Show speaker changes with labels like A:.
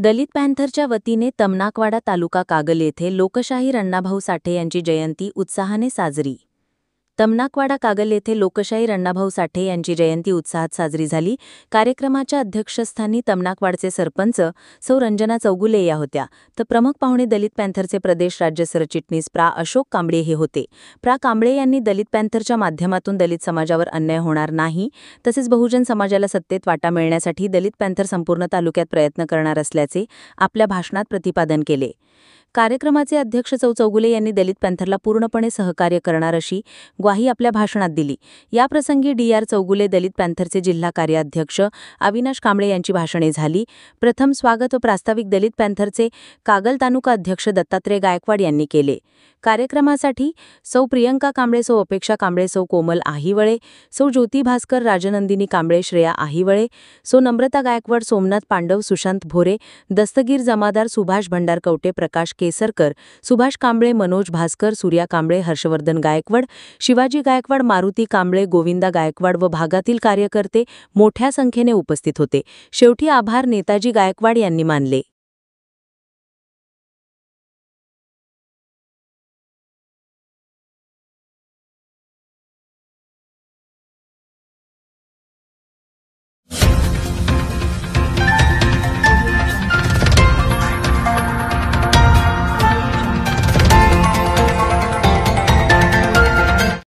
A: दलित पॅन्थरच्या वतीने तमनाकवाडा तालुका कागल येथे लोकशाहीर अण्णाभाऊ साठे यांची जयंती उत्साहाने साजरी. तमनाकवाडा कागल येथे लोकशाहीर अण्णाभाऊ साठे यांची जयंती उत्साहात साजरी झाली. कार्यक्रमाच्या अध्यक्षस्थानी तमनाकवाडचे सरपंच सौ रंजना चौगुले या होत्या. तर प्रमुख पाहुणे दलित पॅन्थरचे प्रदेश राज्य सरचिटणीस प्रा. अशोक कांबळे हे होते. प्रा. कांबळे यांनी दलित पॅन्थरच्या माध्यमातून दलित समाजावर अन्याय होणार नाही तसेच बहुजन समाजाला सत्तेत वाटा मिळण्यासाठी दलित पॅन्थर संपूर्ण तालुक्यात प्रयत्न करणार असल्याचे आपल्या भाषणात प्रतिपादन केले. कार्यक्रमाचे अध्यक्ष सौ चौगुले यांनी दलित पॅन्थरला पूर्णपणे सहकार्य करणार अशी ग्वाही आपल्या भाषणात दिली. याप्रसंगी डी.आर. चौगुले, दलित पॅन्थरचे जिल्हा कार्याध्यक्ष अविनाश कांबळे यांची भाषणे झाली. प्रथम स्वागत व प्रास्ताविक दलित पॅन्थरचे कागल तालुका अध्यक्ष दत्तात्रय गायकवाड यांनी केले. कार्यक्रमासाठी सौ प्रियंका कांबळे, सौ अपेक्षा कांबळे, सौ कोमल आहिवळे, सौ ज्योती भास्कर, राजनंदिनी कांबळे, श्रेया आहिवळे, सौ नम्रता गायकवाड, सोमनाथ पांडव, सुशांत भोरे, दस्तगीर जमादार, सुभाष भंडार कवटे, प्रकाश केसरकर, सुभाष कांबळे, मनोज भास्कर, सूर्या कांबळे, हर्षवर्धन गायकवाड, शिवाजी गायकवाड, मारुती कांबळे, गोविंदा गायकवाड व भागातील कार्यकर्ते मोठ्या संख्येने उपस्थित होते. शेवटी आभार नेताजी गायकवाड यांनी मानले.